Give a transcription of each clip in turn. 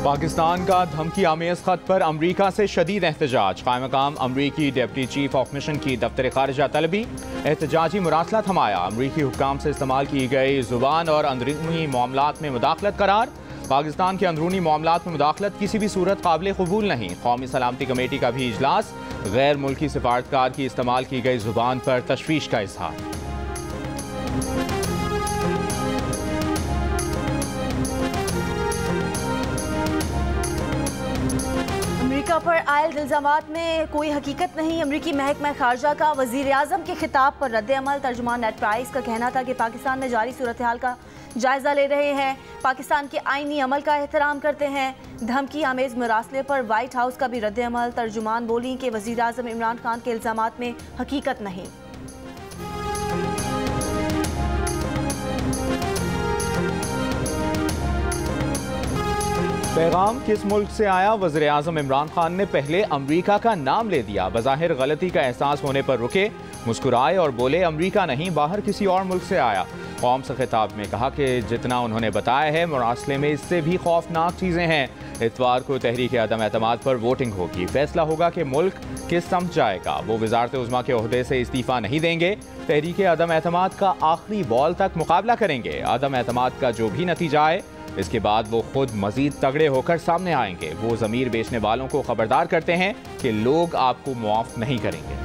पाकिस्तान का धमकी आमेज खत पर अमरीका से शदीद एहतजाज। कायम-मकाम अमरीकी डिप्टी चीफ ऑफ मिशन की दफ्तर खारिजा तलबी। एहतजाजी मुरासला थमाया। अमरीकी हुक्काम से इस्तेमाल की गई जुबान और अंदरूनी मामलात में मुदाखलत करार। पाकिस्तान के अंदरूनी मामलात में मुदाखलत किसी भी सूरत काबिल कबूल नहीं। कौमी सलामती कमेटी का भी इजलास। गैर मुल्की सिफारतकार की इस्तेमाल की गई जुबान पर तशवीश का इजहार। अमरीका पर आयल इल्जामात में कोई हकीकत नहीं। अमरीकी महकमा खारजा का वजीर आजम के खिताब पर रद्द-ए-अमल। तर्जुमान नेट प्राइस का कहना था कि पाकिस्तान में जारी सूरत हाल का जायजा ले रहे हैं, पाकिस्तान के आईनी अमल का एहतराम करते हैं। धमकी आमेज मुरासले पर व्हाइट हाउस का भी रद्द-ए-अमल। तर्जुमान बोली कि वजीर आजम इमरान खान के इल्जामात में हकीकत नहीं। पैगाम किस मुल्क से आया? वज़ीर आज़म इमरान खान ने पहले अमरीका का नाम ले दिया। बज़ाहिर गलती का एहसास होने पर रुके, मुस्कुराए और बोले अमरीका नहीं, बाहर किसी और मुल्क से आया। कौम से खिताब में कहा कि जितना उन्होंने बताया है मुरासले में इससे भी खौफनाक चीज़ें हैं। इतवार को तहरीक अदम एतमाद पर वोटिंग होगी। फैसला होगा कि मुल्क किस समझ जाएगा। वो वज़ारत उज़्मा के ओहदे से इस्तीफ़ा नहीं देंगे। तहरीक अदम एतमाद का आखिरी बॉल तक मुकाबला करेंगे। अदम एतमाद का जो भी नतीजा आए, इसके बाद वो खुद मजीद तगड़े होकर सामने आएंगे। वो ज़मीर बेचने वालों को खबरदार करते हैं कि लोग आपको मुआफ़ नहीं करेंगे।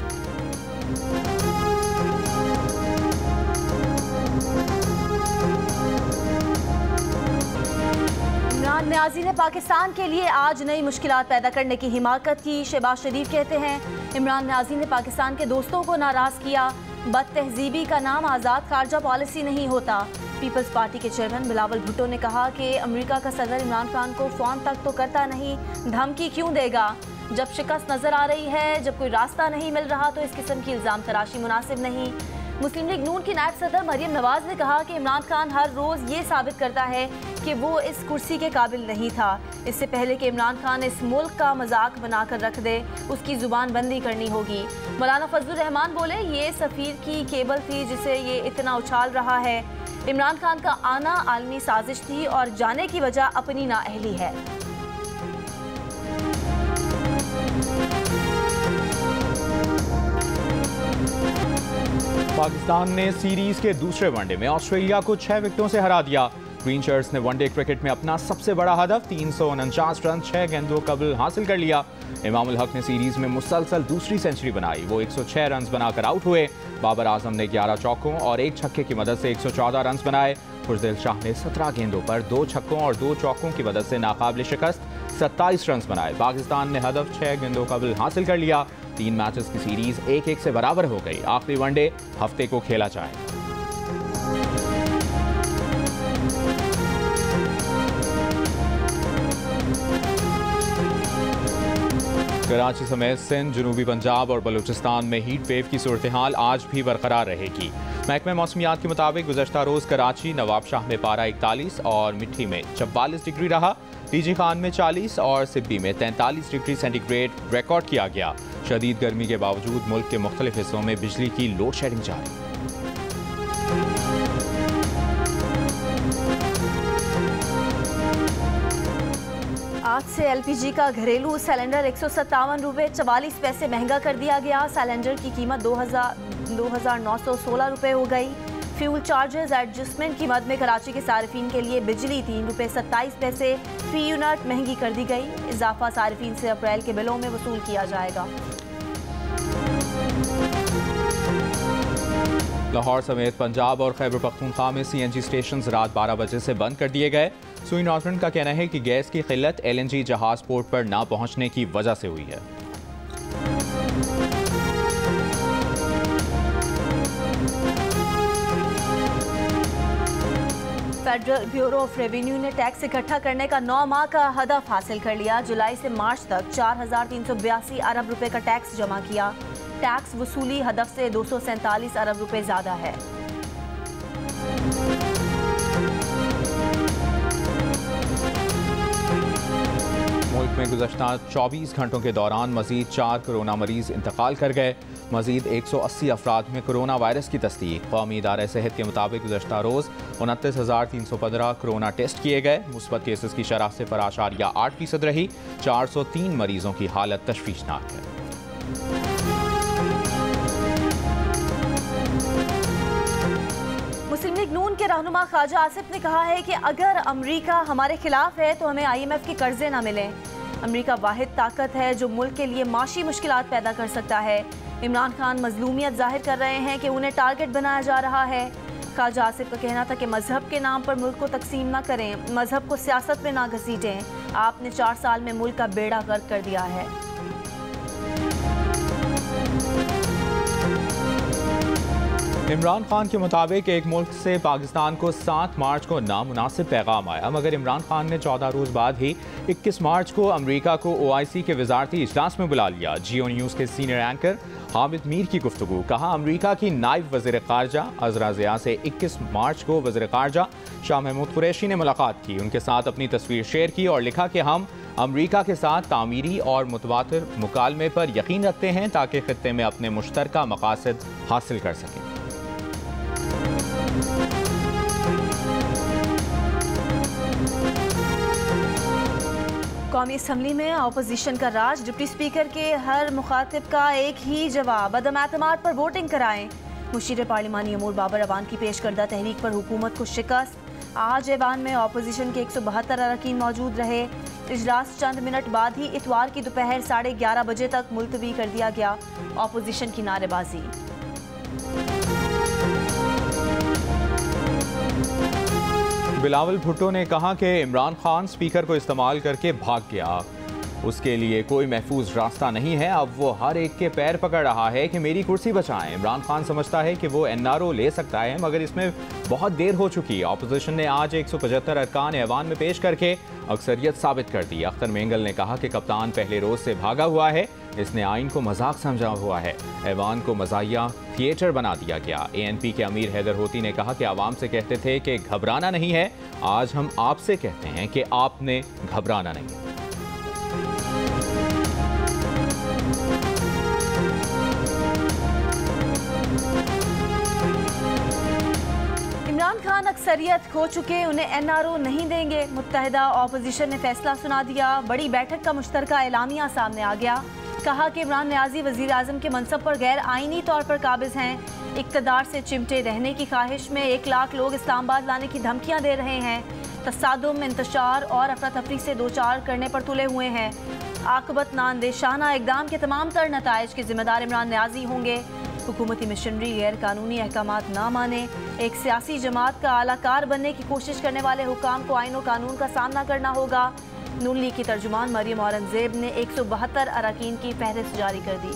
इमरान न्याजी ने पाकिस्तान के लिए आज नई मुश्किलात पैदा करने की हिमाकत की। शहबाज शरीफ कहते हैं इमरान न्याजी ने पाकिस्तान के दोस्तों को नाराज़ किया। बदतहजीबी का नाम आज़ाद खारजा पॉलिसी नहीं होता। पीपल्स पार्टी के चेयरमैन बिलावल भुट्टो ने कहा कि अमेरिका का सदर इमरान खान को फ़ोन तक तो करता नहीं, धमकी क्यों देगा? जब शिकस्त नज़र आ रही है, जब कोई रास्ता नहीं मिल रहा तो इस किस्म की इल्ज़ाम तराशी मुनासिब नहीं। मुस्लिम लीग नून की नायब सदर मरियम नवाज ने कहा कि इमरान खान हर रोज़ ये साबित करता है कि वो इस कुर्सी के काबिल नहीं था। इससे पहले कि इमरान खान इस मुल्क का मजाक बनाकर रख दे, उसकी जुबान बंदी करनी होगी। मौलाना फजलुर रहमान बोले ये सफ़ीर की केबल थी जिसे ये इतना उछाल रहा है। इमरान खान का आना आलमी साजिश थी और जाने की वजह अपनी नाअहली है। पाकिस्तान ने सीरीज के दूसरे वनडे में ऑस्ट्रेलिया को 6 विकेटों से हरा दिया। ग्रीन शर्ट्स ने वनडे क्रिकेट में अपना सबसे बड़ा हदफ 349 रन 6 गेंदों कबल हासिल कर लिया। इमाम उल हक ने सीरीज में मुसलसल दूसरी सेंचुरी बनाई। वो 106 रन बनाकर आउट हुए। बाबर आजम ने 11 चौकों और 1 छक्के की मदद से 114 रन बनाए। खुर्शीद शाह ने 17 गेंदों पर 2 छक्कों और 2 चौकों की मदद से नाकाबिल शिकस्त 27 रन बनाए। पाकिस्तान ने हदफ 6 गेंदों कबल हासिल कर लिया। 3 मैचेस की सीरीज 1-1 से बराबर हो गई। आखिरी वनडे हफ्ते को खेला जाएगा। कराची समेत सिंध, जनूबी पंजाब और बलूचिस्तान में हीट वेव की सूरत हाल आज भी बरकरार रहेगी। महकमे मौसमियात के मुताबिक गुज़श्ता रोज़ कराची, नवाबशाह में पारा 41 और मिट्टी में 44 डिग्री रहा। टीजी खान में 40 और सिब्बी में 43 डिग्री सेंटीग्रेड रिकॉर्ड किया गया। शदीद गर्मी के बावजूद मुल्क के मुख्तलिफ हिस्सों में बिजली की लोड शेडिंग जारी। आज से एलपीजी का घरेलू सिलेंडर 157 रुपये 44 पैसे महंगा कर दिया गया। सिलेंडर की कीमत 2,916 रुपये हो गई। फ्यूल चार्जेस एडजस्टमेंट की मद में कराची के सारिफीन के लिए बिजली 3 रुपये 27 पैसे फी यूनिट महंगी कर दी गई। इजाफा सारिफीन से अप्रैल के बिलों में वसूल किया जाएगा। लाहौर समेत पंजाब और खैबर पख्तूनख्वा में सीएनजी स्टेशन रात 12 बजे से बंद कर दिए गए। सुई नॉर्टन का कहना है कि गैस की किल्लत एलएनजी जहाज पोर्ट पर ना पहुंचने की वजह से हुई है। फेडरल ब्यूरो ऑफ रेवेन्यू ने टैक्स इकट्ठा करने का 9 माह का हदफ हासिल कर लिया। जुलाई से मार्च तक 4,382 अरब रुपए का टैक्स जमा किया। टैक्स वसूली हदफ से 247 अरब रुपए ज्यादा है। मुल्क में गुज़श्ता 24 घंटों के दौरान मजीद 4 कोरोना मरीज इंतकाल कर गए। मजीद 180 अफराद में कोरोना वायरस की तस्दीक। कौमी इदारा सेहत के मुताबिक गुज़श्ता रोज़ 29,315 कोरोना टेस्ट किए गए। मुस्बत केसेस की शरह 0.8% रही। 403 मरीजों की हालत तशवीशनाक है। मुस्लिम लीग नून के रहनुमा ख्वाजा आसिफ ने कहा है कि अगर अमरीका हमारे खिलाफ है तो हमें IMF के कर्जे ना मिलें। अमरीका वाहिद ताकत है जो मुल्क के लिए माशी मुश्किलात पैदा कर सकता है। इमरान खान मजलूमियत जाहिर कर रहे हैं कि उन्हें टारगेट बनाया जा रहा है। ख्वाजा आसिफ का कहना था कि मजहब के नाम पर मुल्क को तकसीम ना करें, मजहब को सियासत में ना घसीटें। आपने 4 साल में मुल्क का बेड़ा गर्क कर दिया है। इमरान खान के मुताबिक एक मुल्क से पाकिस्तान को 7 मार्च को नामुनासिब पैगाम आया, मगर इमरान खान ने 14 रोज़ बाद ही 21 मार्च को अमरीका को OIC के वजारती इजलास में बुला लिया। जियो न्यूज़ के सीनियर एंकर हामिद मीर की गुफ्तगू। कहा, अमरीका की नायब वज़ीर ख़ारजा अज़रा ज़िया से 21 मार्च को वज़ीर ख़ारजा शाह महमूद कुरैशी ने मुलाकात की। उनके साथ अपनी तस्वीर शेयर की और लिखा कि हम अमरीका के साथ तामीरी और मुतवातिर मुकालमे पर यकीन रखते हैं ताकि खित्ते में अपने मुश्तरका मकासद हासिल कर सकें। कौमी असम्बली में अपोजिशन का राज। डिप्टी स्पीकर के हर मुखातिब का एक ही जवाब, अदम एतमाद पर वोटिंग कराएं। मुशीर पार्लिमानी अमूर बाबर अवान की पेश करदा तहरीक पर हुकूमत को शिकस्त। आज ऐवान में अपोजिशन के 172 अरकान मौजूद रहे। इजलास चंद मिनट बाद ही इतवार की दोपहर 11:30 बजे तक मुलतवी कर दिया गया। अपोजिशन की नारेबाजी। बिलावल भुट्टो ने कहा कि इमरान खान स्पीकर को इस्तेमाल करके भाग गया, उसके लिए कोई महफूज रास्ता नहीं है। अब वो हर एक के पैर पकड़ रहा है कि मेरी कुर्सी बचाएं। इमरान खान समझता है कि वो NRO ले सकता है, मगर इसमें बहुत देर हो चुकी है। अपोजिशन ने आज 175 अरकान ऐवान में पेश करके अक्सरियत साबित कर दी। अख्तर मेंगल ने कहा कि कप्तान पहले रोज से भागा हुआ है, इसने आइन को मजाक समझा हुआ है। ऐवान को मजाहिया थिएटर बना दिया गया। ANP के अमीर हैदर होती ने कहा कि आवाम से कहते थे कि घबराना नहीं है, आज हम आपसे कहते हैं कि आपने घबराना नहीं। इमरान खान अक्सरियत खो चुके, उन्हें NRO नहीं देंगे। मुत्तहिदा अपोजिशन ने फैसला सुना दिया। बड़ी बैठक का मुश्तरका एलामिया सामने आ गया। कहा कि इमरान नियाजी वज़ीर आज़म के मनसब पर गैर आइनी तौर पर काबिज हैं। इक़्तिदार से चिमटे रहने की ख्वाहिश में 1 लाख लोग इस्लामाबाद लाने की धमकियां दे रहे हैं। तसादुम, इंतशार और अफरा तफरी से दो चार करने पर तुले हुए हैं। आकबत नाअंदेशाना इक़दाम के तमाम तर नताइज के जिम्मेदार इमरान नियाजी होंगे। हुकूमती मिशनरी गैर कानूनी अहकामात ना माने, एक सियासी जमात का आलाकार बनने की कोशिश करने वाले हुकाम को आइन और कानून का सामना करना होगा। नून लीग की तर्जुमान मरियम औरंगजेब ने 172 अरकान की फहरिस्त जारी कर दी।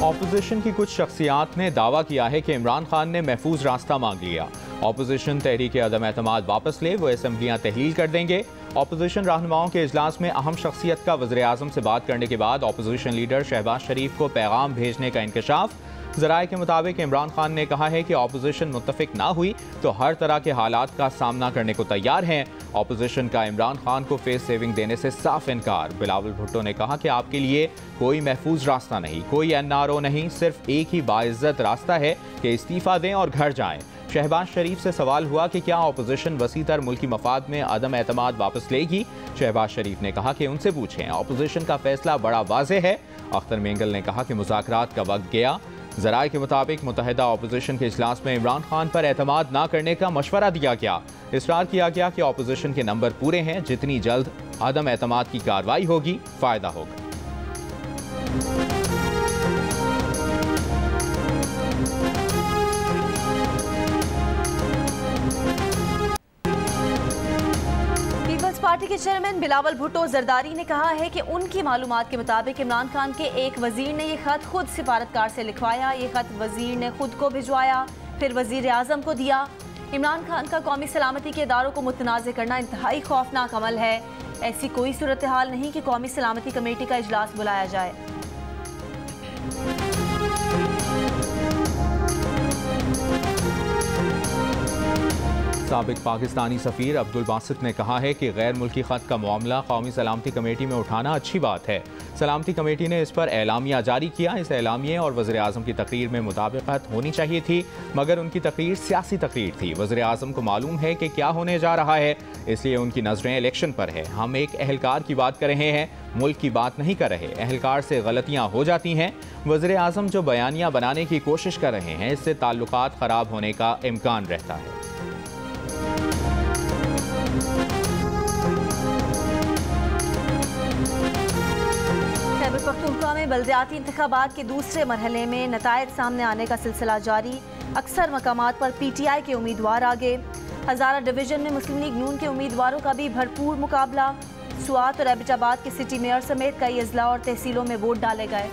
ऑपोजिशन की कुछ शख्सियात ने दावा किया है कि इमरान खान ने महफूज रास्ता मांग लिया। ऑपोजिशन तहरीक अदम एतमाद वापस ले, वो असम्बलियाँ तहलील कर देंगे। ऑपोजिशन रहनुमाओं के इजलास में अहम शख्सियत का वज़ीर आज़म से बात करने के बाद ऑपोजिशन लीडर शहबाज शरीफ को पैगाम भेजने का इंकशाफ। ज़राए के मुताबिक इमरान खान ने कहा है कि ऑपोजिशन मुत्तफिक ना हुई तो हर तरह के हालात का सामना करने को तैयार हैं। ऑपोजिशन का इमरान खान को फेस सेविंग देने से साफ इनकार। बिलावल भुट्टो ने कहा कि आपके लिए कोई महफूज रास्ता नहीं, कोई NRO नहीं, सिर्फ एक ही बाइज्जत रास्ता है कि इस्तीफ़ा दें और घर जाएं। शहबाज शरीफ से सवाल हुआ कि क्या ऑपोजिशन वसीतर मुल्की मफाद में अदम एतमाद वापस लेगी। शहबाज शरीफ ने कहा कि उनसे पूछें, ऑपोजिशन का फैसला बड़ा वाज़ेह है। अख्तर मेंगल ने कहा कि मुज़ाकरात का वक्त गया। ज़राए के मुताबिक मुत्तहिदा ऑपोजिशन के इजलास में इमरान खान पर एतमाद ना करने का मशवरा दिया गया। इसरार किया गया कि ऑपोजिशन के नंबर पूरे हैं, जितनी जल्द अदम एतमाद की कार्रवाई होगी फ़ायदा होगा। पार्टी के चेयरमैन बिलावल भुट्टो जरदारी ने कहा है कि उनकी मालूमात के मुताबिक इमरान खान के एक वजीर ने यह खत खुद सिफारतकार से लिखवाया। ये खत वजीर ने खुद को भिजवाया, फिर वजीर आजम को दिया। इमरान खान का कौमी सलामती के इदारों को मुतनाज़ करना इंतहाई खौफनाक अमल है। ऐसी कोई सूरत हाल नहीं कि कौमी सलामती कमेटी का इजलास बुलाया जाए। साबिक पाकिस्तानी सफ़ीर अब्दुल बासित ने कहा है कि गैर मुल्की ख़त का मामला कौमी सलामती कमेटी में उठाना अच्छी बात है। सलामती कमेटी ने इस पर एलामिया जारी किया। इस एलामिया और वज़ीर आज़म की तकरीर में मुताबिकत होनी चाहिए थी, मगर उनकी तकरीर सियासी तकरीर थी। वज़ीर आज़म को मालूम है कि क्या होने जा रहा है, इसलिए उनकी नज़रें इलेक्शन पर है। हम एक अहलकार की बात कर रहे हैं, मुल्क की बात नहीं कर रहे। अहलकार से गलतियाँ हो जाती हैं। वज़ीर आज़म जो बयानियाँ बनाने की कोशिश कर रहे हैं, इससे ताल्लुकात ख़राब होने का इम्कान रहता है। खैबर पख्तूनख्वा में बल्दियाती इंतखाबात के दूसरे मरहले में नताइज सामने आने का सिलसिला जारी। अक्सर मकामात पर PTI के उम्मीदवार आगे। हज़ारा डिवीजन में मुस्लिम लीग नून के उम्मीदवारों का भी भरपूर मुकाबला। स्वात और एबटाबाद के सिटी मेयर समेत कई अजला और तहसीलों में वोट डाले गए।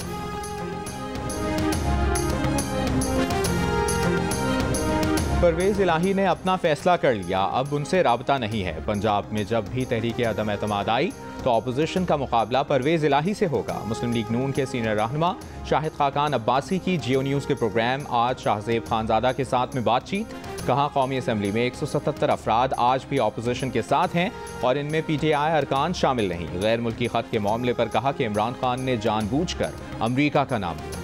परवेज़ इलाही ने अपना फैसला कर लिया, अब उनसे राबता नहीं है। पंजाब में जब भी तहरीक अदम एतमाद आई तो अपोजिशन का मुकाबला परवेज़ इलाही से होगा। मुस्लिम लीग नून के सीनियर रहनुमा शाहिद खाकान अब्बासी की जियो न्यूज़ के प्रोग्राम आज शाहजेब खानजादा के साथ में बातचीत। कहा कौमी असम्बली में 177 अफराद आज भी अपोजिशन के साथ हैं और इनमें PTI अरकान शामिल नहीं। गैर मुल्की ख़त के मामले पर कहा कि इमरान खान ने जानबूझकर अमरीका का नाम लिया।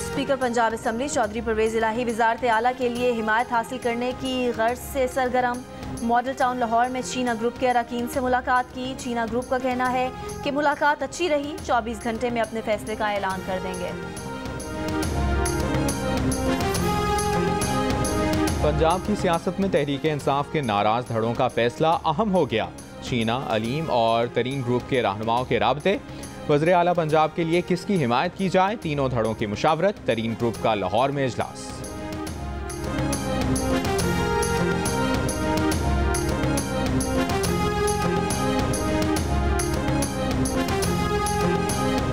स्पीकर पंजाब असम्बली चौधरी परवेज़ इलाही वज़ारत आला के लिए हिमायत हासिल करने की गर्ज से सरगर्म। मॉडल टाउन लाहौर में चीना ग्रुप के अरकान से मुलाकात की। चीना ग्रुप का कहना है कि मुलाकात अच्छी रही, 24 घंटे में अपने फैसले का ऐलान कर देंगे। पंजाब की सियासत में तहरीक इंसाफ के नाराज धड़ों का फैसला अहम हो गया। चीना, अलीम और तरीन ग्रुप के रहनुमाओं के राब्ते। वज़ीर आला पंजाब के लिए किसकी हिमायत की जाए, तीनों धड़ों की मुशावरत। तरीन ग्रुप का लाहौर में इजलास।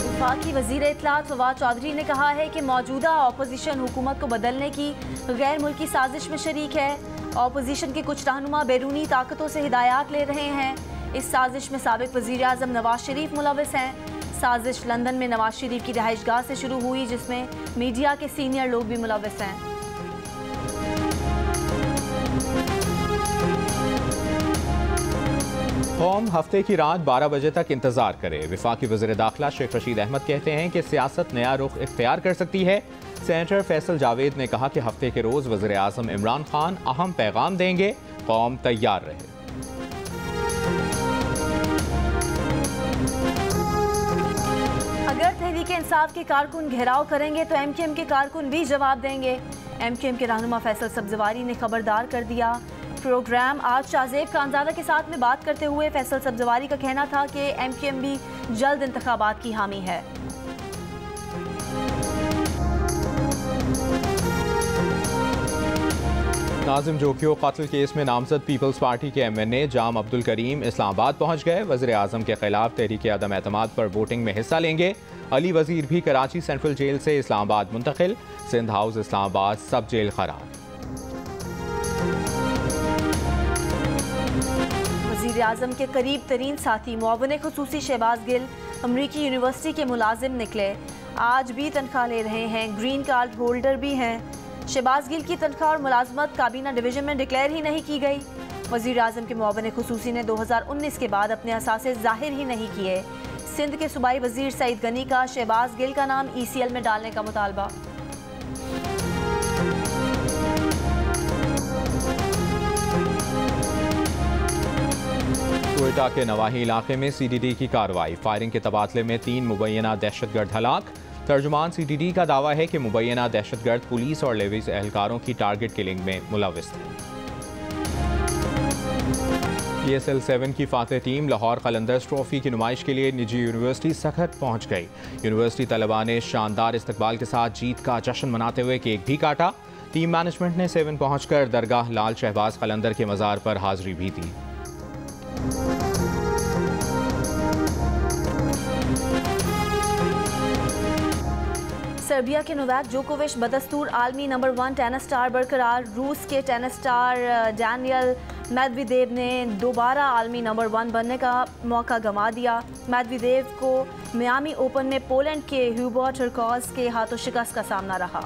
वफाकी वज़ीर इत्तलात फवाद चौधरी ने कहा है कि मौजूदा अपोजिशन हुकूमत को बदलने की गैर मुल्की साजिश में शरीक है। अपोजिशन के कुछ रहनुमा बैरूनी ताकतों से हिदायत ले रहे हैं। इस साजिश में साबिक वज़ीर आज़म नवाज शरीफ मुलविस हैं। साजिश लंदन में नवाज शरीफ की रिहाइशगाह से शुरू हुई, जिसमें मीडिया के सीनियर लोग भी मुलविस हैं। कौम हफ्ते की रात 12 बजे तक इंतजार करे। वफाकी वज़ीर दाखिला शेख रशीद अहमद कहते हैं कि सियासत नया रुख इख्तियार कर सकती है। सेनेटर फैसल जावेद ने कहा कि हफ्ते के रोज़ वज़ीर आज़म इमरान खान अहम पैगाम देंगे, कौम तैयार रहे। अगर तहरीक इंसाफ के कारकुन घेराव करेंगे तो MQM के कारकुन भी जवाब देंगे। MQM के रहनुमा फैसल सब्जवारी ने खबरदार कर दिया। प्रोग्राम आज शाहजेब खानजादा के साथ में बात करते हुए फैसल सब्जवारी का कहना था कि MQM भी जल्द इंतखाबात की हामी है। नाजिम जोकियो कत्ल केस में नामजद पीपल्स पार्टी के MNA जाम अब्दुल करीम इस्लामाबाद पहुंच गए। वज़ीर आज़म के खिलाफ तहरीक अदम एतमाद पर वोटिंग में हिस्सा लेंगे। अली वज़ीर भी कराची सेंट्रल जेल से इस्लामाबाद मुंतकिल। सिंध हाउस इस्लामाबाद सब जेल करार। वज़ीर आज़म के करीब तरीन साथी मुआविन खुसूसी शहबाज गिल अमरीकी यूनिवर्सिटी के मुलाजिम निकले। आज भी तनख्वाह ले रहे हैं, ग्रीन कार्ड होल्डर भी हैं। शहबाज गिल की तनख्वाह और मुलाजमत काबीना डिवीजन में डिक्लेयर ही नहीं की गई। वज़ीर आज़म के मुआविन खुसूसी ने 2019 के बाद अपने असासे जाहिर ही नहीं किए। सिंध के सूबाई वज़ीर सईद गनी का शहबाज गिल का नाम ECL में डालने का मुतालबा। क्वेटा के नवाही इलाके में CDD की कार्रवाई। फायरिंग के तबादले में 3 मुबैना दहशतगर्द हलाक। तर्जुमान CDD का दावा है कि मुबैना दहशतगर्द पुलिस और लेवीज एहलकारों की टारगेट किलिंग में मुलविस थे। ESL 7 की फातह टीम लाहौर कलंदर्स ट्रॉफी की नुमाइश के लिए निजी यूनिवर्सिटी सखत पहुंच गई। यूनिवर्सिटी तलबा ने शानदार इस्तकबाल के साथ जीत का जश्न मनाते हुए केक भी काटा। टीम मैनेजमेंट ने 7 पहुंचकर दरगाह लाल शहबाज कलंदर के मज़ार पर हाजिरी भी दी। सर्बिया के नोवाक जोकोविच बदस्तूर आलमी नंबर 1 टेनिस स्टार बरकरार। रूस के टेनिस स्टार डैनियल मेदवेदेव ने दोबारा आलमी नंबर 1 बनने का मौका गंवा दिया। मेदवेदेव को मियामी ओपन में पोलैंड के ह्यूबर्ट हरकाज के हाथों शिकस्त का सामना रहा।